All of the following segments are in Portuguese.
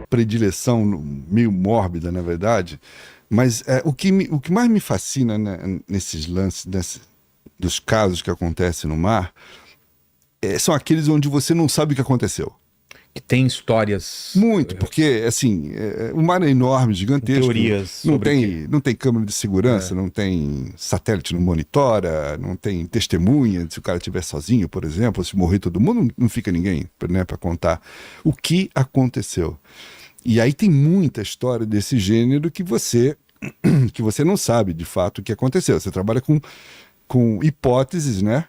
predileção meio mórbida, na verdade, mas o que mais me fascina, né, nesses lances, dos casos que acontecem no mar, são aqueles onde você não sabe o que aconteceu. Que tem histórias... Muito, porque assim, o mar é enorme, gigantesco. Teorias não sobre não tem câmera de segurança, não tem satélite, não monitora, não tem testemunha. Se o cara estiver sozinho, por exemplo, se morrer todo mundo, não fica ninguém, né, para contar o que aconteceu. E aí tem muita história desse gênero que você não sabe de fato o que aconteceu. Você trabalha com hipóteses, né,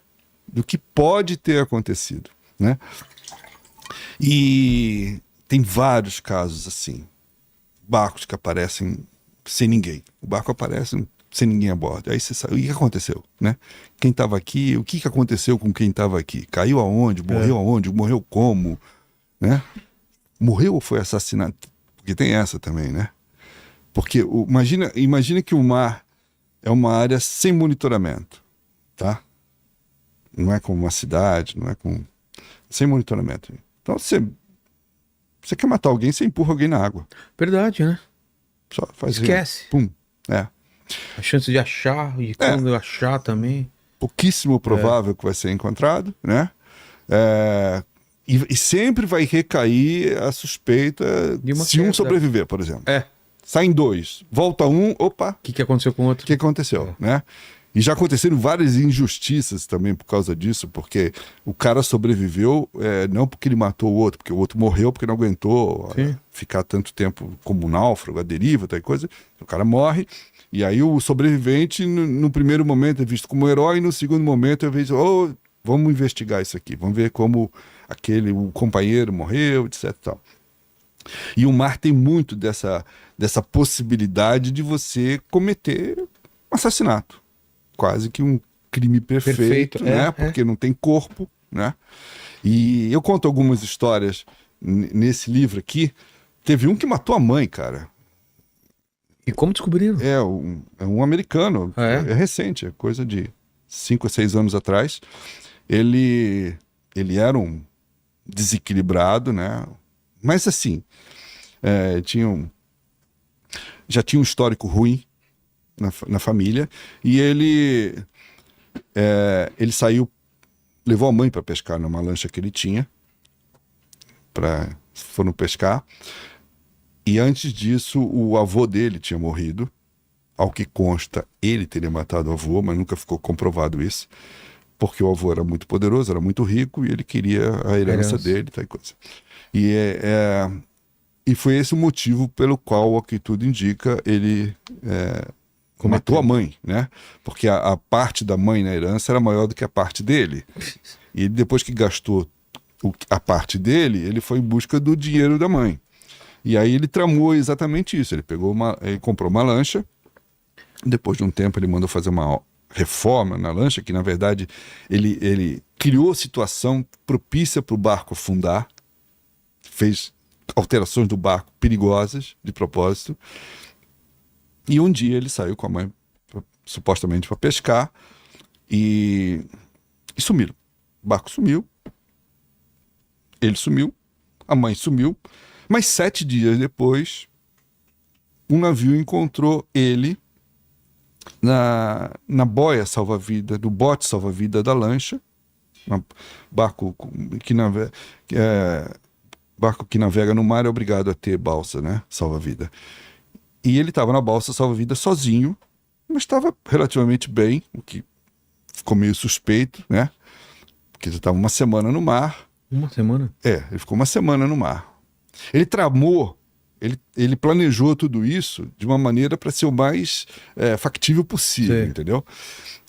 do que pode ter acontecido, né? E tem vários casos assim, barcos que aparecem sem ninguém. O barco aparece sem ninguém a bordo. Aí você sabe o que aconteceu, né? Quem estava aqui, o que aconteceu com quem estava aqui? Caiu aonde? Morreu aonde? Morreu como? Né? Morreu ou foi assassinado? Porque tem essa também, né? Porque imagina que o mar é uma área sem monitoramento, tá? Não é como uma cidade, não é com... sem monitoramento. Então, você quer matar alguém, você empurra alguém na água. Verdade, né? Só faz Esquece. Pum. A chance de achar, e quando achar também... Pouquíssimo provável que vai ser encontrado, né? E sempre vai recair a suspeita se um sobreviver, por exemplo. Saem 2, volta um, opa... O que aconteceu com o outro? O que aconteceu, né? E já aconteceram várias injustiças também por causa disso, porque o cara sobreviveu não porque ele matou o outro, porque o outro morreu porque não aguentou ficar tanto tempo como náufrago, a deriva, tal coisa. O cara morre, e aí o sobrevivente, no primeiro momento, é visto como herói, e no segundo momento é visto, vamos investigar isso aqui, vamos ver como o companheiro morreu, etc. Tal. E o mar tem muito dessa possibilidade de você cometer um assassinato. Quase que um crime perfeito, né? Porque não tem corpo, né? E eu conto algumas histórias nesse livro aqui. Teve um que matou a mãe, cara. E como descobriram? É um americano. É recente, é coisa de 5 a 6 anos atrás. Ele era um desequilibrado, né? Mas assim, já tinha um histórico ruim na família, e ele saiu, levou a mãe para pescar numa lancha que ele tinha, foram pescar, e antes disso o avô dele tinha morrido. Ao que consta, ele teria matado o avô, mas nunca ficou comprovado isso, porque o avô era muito poderoso, era muito rico, e ele queria a herança dele, tal coisa. E foi esse o motivo pelo qual, o que tudo indica, ele matou a mãe, né? Porque a parte da mãe na herança era maior do que a parte dele. E depois que gastou a parte dele, ele foi em busca do dinheiro da mãe. E aí ele tramou exatamente isso. Ele comprou uma lancha. Depois de um tempo ele mandou fazer uma reforma na lancha, que na verdade ele criou situação propícia para o barco afundar. Fez alterações do barco perigosas, de propósito. E um dia ele saiu com a mãe, supostamente para pescar, e sumiram. O barco sumiu, ele sumiu, a mãe sumiu, mas 7 dias depois, um navio encontrou ele na boia salva-vida, do bote salva-vida da lancha, barco que navega no mar é obrigado a ter balsa, né, salva-vida. E ele estava na balsa salva-vida sozinho, mas estava relativamente bem, o que ficou meio suspeito, né? Porque ele estava uma semana no mar. Uma semana? Ele ficou uma semana no mar. Ele tramou, ele planejou tudo isso de uma maneira para ser o mais factível possível, entendeu?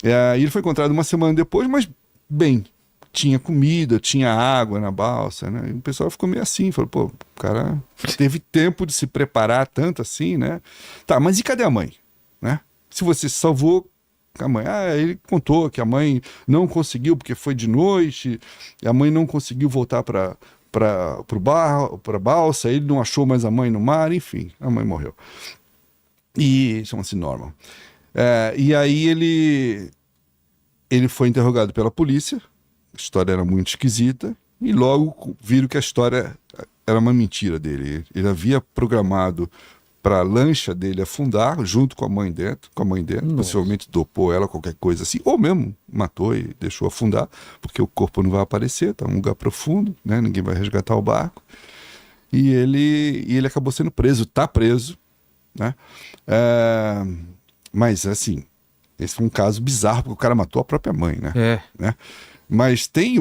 E ele foi encontrado uma semana depois, mas bem, tinha comida, tinha água na balsa, né? E o pessoal ficou meio assim, falou, pô, o cara teve tempo de se preparar tanto assim, né? Tá, mas e cadê a mãe, né? Se você se salvou com a mãe, ele contou que a mãe não conseguiu porque foi de noite, a mãe não conseguiu voltar para a balsa, ele não achou mais a mãe no mar, enfim, a mãe morreu. E chama-se Norman. E aí ele foi interrogado pela polícia. A história era muito esquisita, e logo viram que a história era uma mentira dele. Ele havia programado para a lancha dele afundar junto com a mãe dentro, possivelmente dopou ela, qualquer coisa assim, ou mesmo matou e deixou afundar, porque o corpo não vai aparecer, está num lugar profundo, né? Ninguém vai resgatar o barco. E ele acabou sendo preso, está preso, né? Mas assim, esse foi um caso bizarro, porque o cara matou a própria mãe, né? Mas tem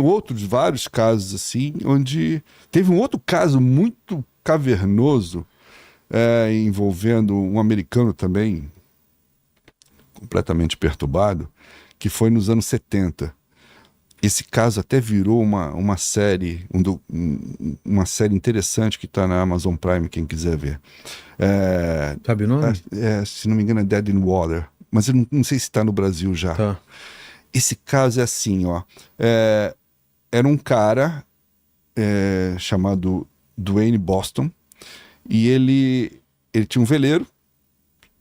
vários casos assim, onde teve um outro caso muito cavernoso, envolvendo um americano também, completamente perturbado, que foi nos anos 70. Esse caso até virou uma série, uma série interessante que está na Amazon Prime, quem quiser ver. Sabe o nome? Se não me engano é Dead in Water, mas eu não sei se está no Brasil já. Tá. Esse caso é assim, ó. Era um cara chamado Dwayne Boston, e ele tinha um veleiro.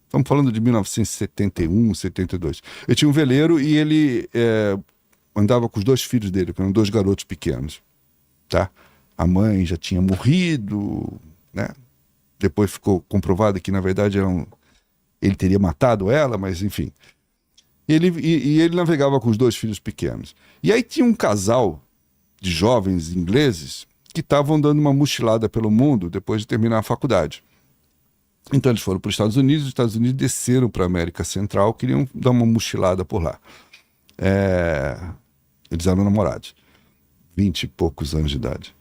Estamos falando de 1971, 72. Ele tinha um veleiro e ele andava com os 2 filhos dele, que eram 2 garotos pequenos, tá? A mãe já tinha morrido, né? Depois ficou comprovado que, na verdade, ele teria matado ela, mas enfim. Ele navegava com os 2 filhos pequenos. E aí tinha um casal de jovens ingleses que estavam dando uma mochilada pelo mundo depois de terminar a faculdade. Então eles foram para os Estados Unidos desceram para a América Central, queriam dar uma mochilada por lá. Eles eram namorados, 20 e poucos anos de idade.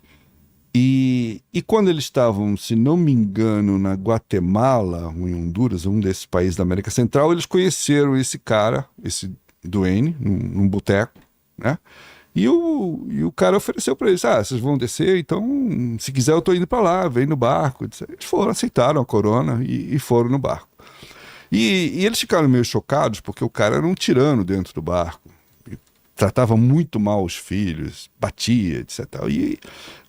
E quando eles estavam, se não me engano, na Guatemala, ou em Honduras, um desses países da América Central, eles conheceram esse cara, esse Dwayne, num boteco, né? E o cara ofereceu para eles, vocês vão descer, então, se quiser eu tô indo para lá, vem no barco. Eles foram, aceitaram a corona e foram no barco. E eles ficaram meio chocados, porque o cara era um tirano dentro do barco. Tratava muito mal os filhos, batia, etc. E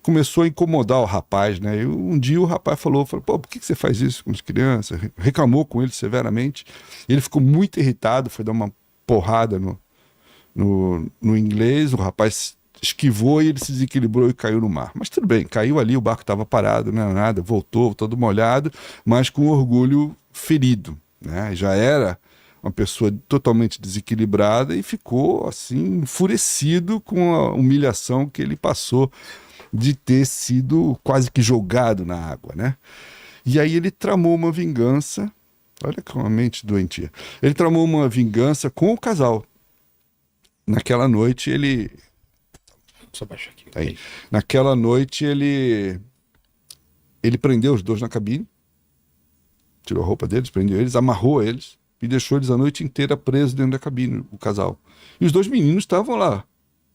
começou a incomodar o rapaz, né? E um dia o rapaz falou, pô, por que você faz isso com as crianças? Reclamou com ele severamente. Ele ficou muito irritado, foi dar uma porrada no inglês, o rapaz esquivou e ele se desequilibrou e caiu no mar. Mas tudo bem, caiu ali, o barco estava parado, não era nada, voltou todo molhado, mas com orgulho ferido, né? Já era uma pessoa totalmente desequilibrada e ficou assim enfurecido com a humilhação que ele passou de ter sido quase que jogado na água, né? E aí ele tramou uma vingança, olha que uma mente doentia, ele tramou uma vingança com o casal. Naquela noite ele... Só baixa aqui. Aí. Naquela noite ele prendeu os 2 na cabine, tirou a roupa deles, prendeu eles, amarrou eles e deixou eles a noite inteira presos dentro da cabine, o casal. E os 2 meninos estavam lá.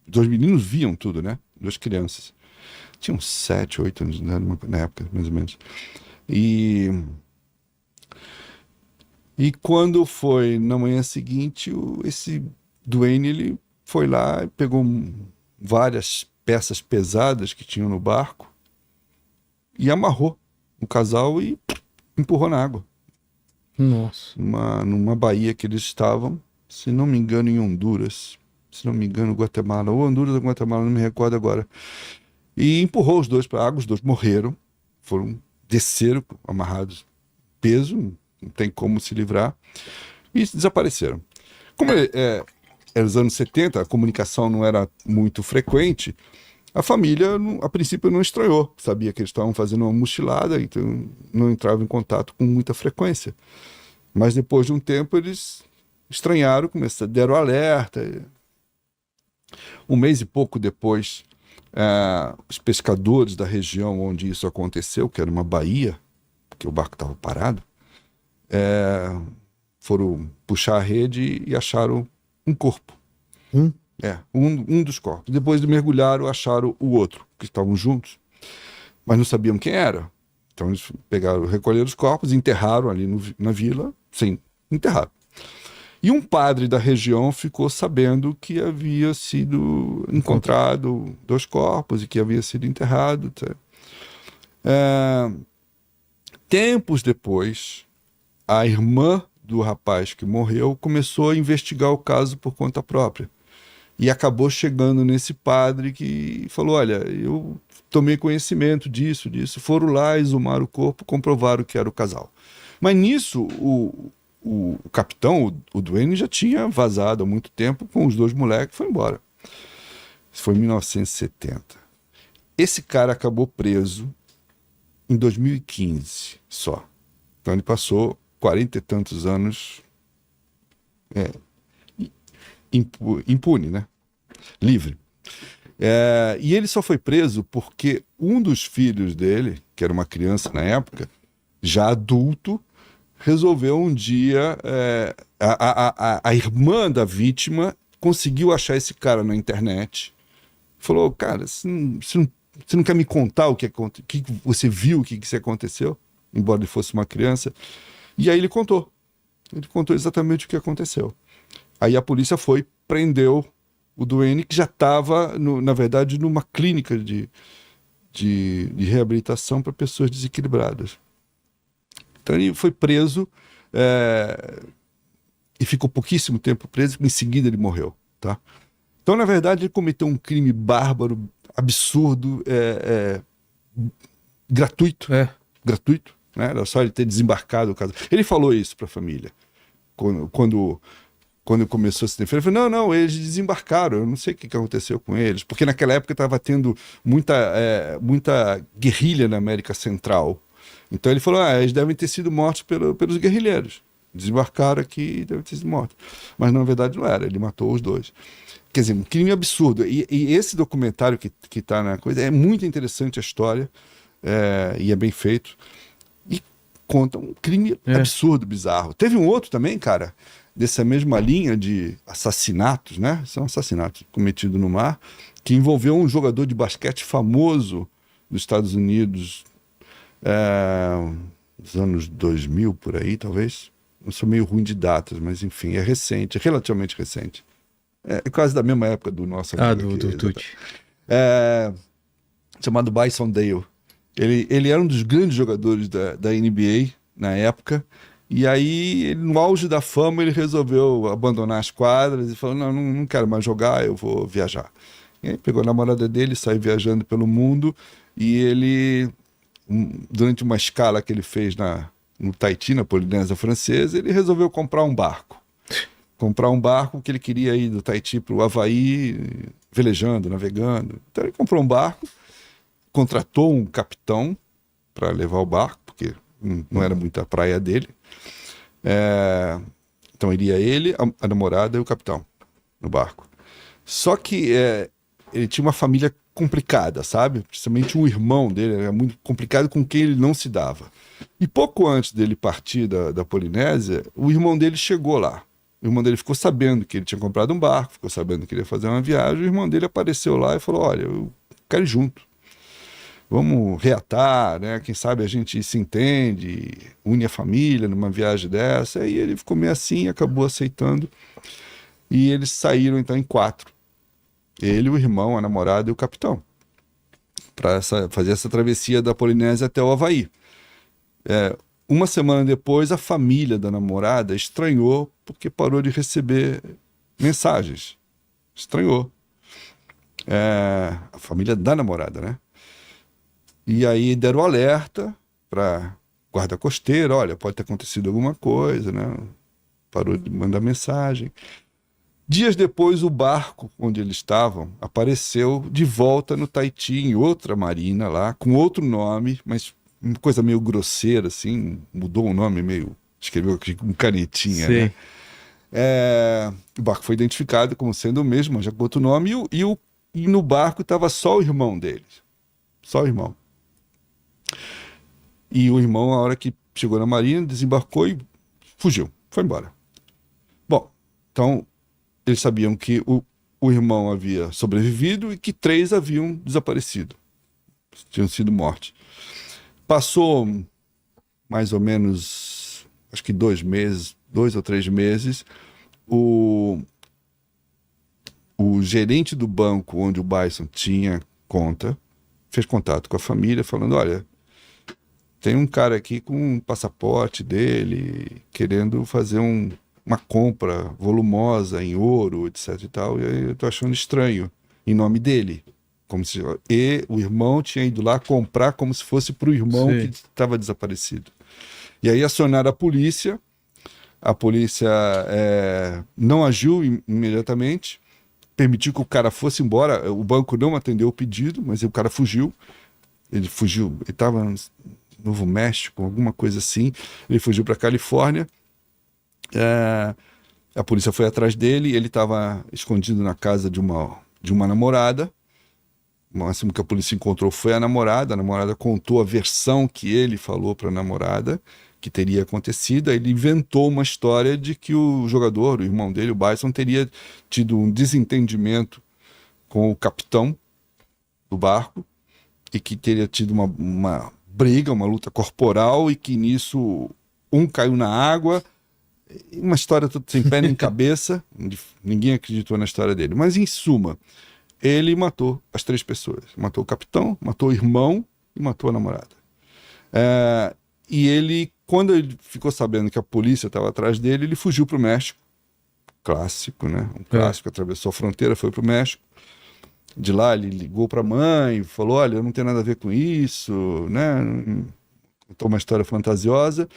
Os 2 meninos viam tudo, né? 2 crianças. Tinham 7, 8 anos, né? Na época, mais ou menos. E quando foi na manhã seguinte, esse Dwayne, ele foi lá e pegou várias peças pesadas que tinham no barco e amarrou o casal e empurrou na água. Nossa. Numa baía que eles estavam, se não me engano, em Honduras, se não me engano, Guatemala, ou Honduras ou Guatemala, não me recordo agora. E empurrou os 2 para a água, os 2 morreram, desceram amarrados, peso, não tem como se livrar, e desapareceram. Como era os anos 70, a comunicação não era muito frequente, a família, a princípio, não estranhou. Sabia que eles estavam fazendo uma mochilada, então não entrava em contato com muita frequência. Mas depois de um tempo, eles estranharam, deram alerta. Um mês e pouco depois, os pescadores da região onde isso aconteceu, que era uma baía, porque o barco estava parado, foram puxar a rede e acharam um corpo. Um dos corpos. Depois de mergulharam, acharam o outro, que estavam juntos, mas não sabiam quem era. Então eles recolheram os corpos, enterraram ali na vila, sim, enterraram. E um padre da região ficou sabendo que havia sido encontrado 2 corpos e que havia sido enterrado. Tá? Tempos depois, a irmã do rapaz que morreu começou a investigar o caso por conta própria. e acabou chegando nesse padre que falou, olha, eu tomei conhecimento disso. Foram lá, exumaram o corpo, comprovaram que era o casal. Mas nisso, o capitão, o Duane, já tinha vazado há muito tempo com os 2 moleques e foi embora. Isso foi em 1970. Esse cara acabou preso em 2015 só. Então ele passou 40 e tantos anos impune, né? Livre. E ele só foi preso porque um dos filhos dele, que era uma criança na época, já adulto, resolveu um dia... a irmã da vítima conseguiu achar esse cara na internet. Falou, cara, você não quer me contar o que você viu, o que aconteceu? Embora ele fosse uma criança. E aí ele contou. Ele contou exatamente o que aconteceu. Aí a polícia foi, prendeu o Duane, que já estava, na verdade, numa clínica de reabilitação para pessoas desequilibradas. Então ele foi preso e ficou pouquíssimo tempo preso, em seguida ele morreu. Tá? Então, na verdade, ele cometeu um crime bárbaro, absurdo, gratuito. Gratuito. Né? Era só ele ter desembarcado o caso. Ele falou isso para a família. Quando começou a se defender, ele falou, não, eles desembarcaram, eu não sei o que aconteceu com eles, porque naquela época estava tendo muita guerrilha na América Central. Então ele falou, eles devem ter sido mortos pelos guerrilheiros. Desembarcaram aqui e devem ter sido mortos. Mas na verdade não era, ele matou os 2. Quer dizer, um crime absurdo. E esse documentário que está na coisa, é muito interessante a história, e é bem feito. E conta um crime absurdo, bizarro. Teve um outro também, cara, dessa mesma linha de assassinatos, né? São assassinatos cometidos no mar, que envolveu um jogador de basquete famoso dos Estados Unidos, nos anos 2000, por aí, talvez. Eu sou meio ruim de datas, mas enfim, é recente, relativamente recente. É quase da mesma época do nosso amigo. Do Tucci. Chamado Bryson Dale. Ele era um dos grandes jogadores da NBA na época. E aí, no auge da fama, ele resolveu abandonar as quadras e falou, não quero mais jogar, eu vou viajar. E aí pegou a namorada dele, saiu viajando pelo mundo, e ele, durante uma escala que ele fez no Tahiti, na Polinésia Francesa, ele resolveu comprar um barco. Que ele queria ir do Tahiti para o Havaí, velejando, navegando. Então ele comprou um barco, contratou um capitão para levar o barco, porque não era muita praia dele. Então iria ele, a namorada e o capitão no barco. Só que ele tinha uma família complicada, sabe? Principalmente um irmão dele, era muito complicado, com quem ele não se dava. E pouco antes dele partir da Polinésia, o irmão dele chegou lá. O irmão dele ficou sabendo que ele tinha comprado um barco, ficou sabendo que ele ia fazer uma viagem, o irmão dele apareceu lá e falou, olha, eu quero ir junto. Vamos reatar, né? Quem sabe a gente se entende, une a família numa viagem dessa. E ele ficou meio assim, acabou aceitando. E eles saíram então em 4. Ele, o irmão, a namorada e o capitão. Para fazer essa travessia da Polinésia até o Havaí. Uma semana depois, a família da namorada estranhou porque parou de receber mensagens. Estranhou. A família da namorada, né? E aí deram alerta para guarda costeira, olha, pode ter acontecido alguma coisa, né? Parou de mandar mensagem. Dias depois, o barco onde eles estavam apareceu de volta no Tahiti, em outra marina lá, com outro nome, mas uma coisa meio grosseira, assim, mudou o nome meio, escreveu aqui com canetinha, Sim. né? O barco foi identificado como sendo o mesmo, já com outro nome, e no barco estava só o irmão deles. Só o irmão. E o irmão, a hora que chegou na marina, desembarcou e fugiu, foi embora. Bom, então eles sabiam que o irmão havia sobrevivido e que 3 haviam desaparecido, tinham sido mortos. Passou mais ou menos, acho que 2 ou 3 meses, o gerente do banco onde o Bryson tinha conta fez contato com a família falando, olha, tem um cara aqui com um passaporte dele querendo fazer uma compra volumosa em ouro, etc e tal, e aí eu tô achando estranho, em nome dele. E o irmão tinha ido lá comprar como se fosse para o irmão Sim. que estava desaparecido. E aí acionaram a polícia não agiu imediatamente, permitiu que o cara fosse embora, o banco não atendeu o pedido, mas o cara fugiu, ele estava no Novo México, alguma coisa assim, ele fugiu para a Califórnia, a polícia foi atrás dele, ele estava escondido na casa de uma namorada. O máximo que a polícia encontrou foi a namorada contou a versão que ele falou para a namorada que teria acontecido. Aí ele inventou uma história de que o jogador, o irmão dele, o Bison, teria tido um desentendimento com o capitão do barco e que teria tido uma briga, uma luta corporal e que nisso um caiu na água. Uma história toda sem pé nem cabeça. Ninguém acreditou na história dele. Mas, em suma, ele matou as 3 pessoas. Matou o capitão, matou o irmão e matou a namorada. E ele, quando ele ficou sabendo que a polícia estava atrás dele, ele fugiu para o México. Clássico, né? Um clássico, atravessou a fronteira, foi para o México. De lá ele ligou para a mãe, falou, olha, eu não tenho nada a ver com isso, né? Contou uma história fantasiosa.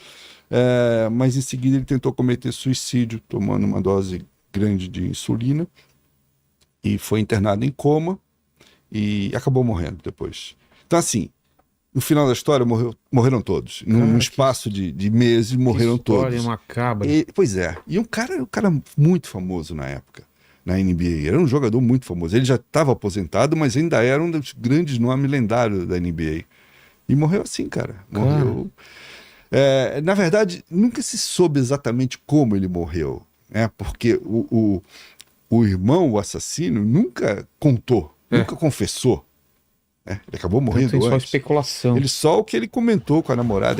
Mas em seguida ele tentou cometer suicídio, tomando uma dose grande de insulina. E foi internado em coma e acabou morrendo depois. Então, assim, no final da história morreram todos. Num espaço de meses morreram todos. História macabra. Pois é. E um cara muito famoso na época, na NBA. Era um jogador muito famoso. Ele já estava aposentado, mas ainda era um dos grandes nomes lendários da NBA. E morreu assim, cara. Morreu. Na verdade, nunca se soube exatamente como ele morreu, né? Porque o irmão, o assassino, nunca contou, nunca confessou. Né? Ele acabou morrendo Então tem só antes. especulação. Só o que ele comentou com a namorada.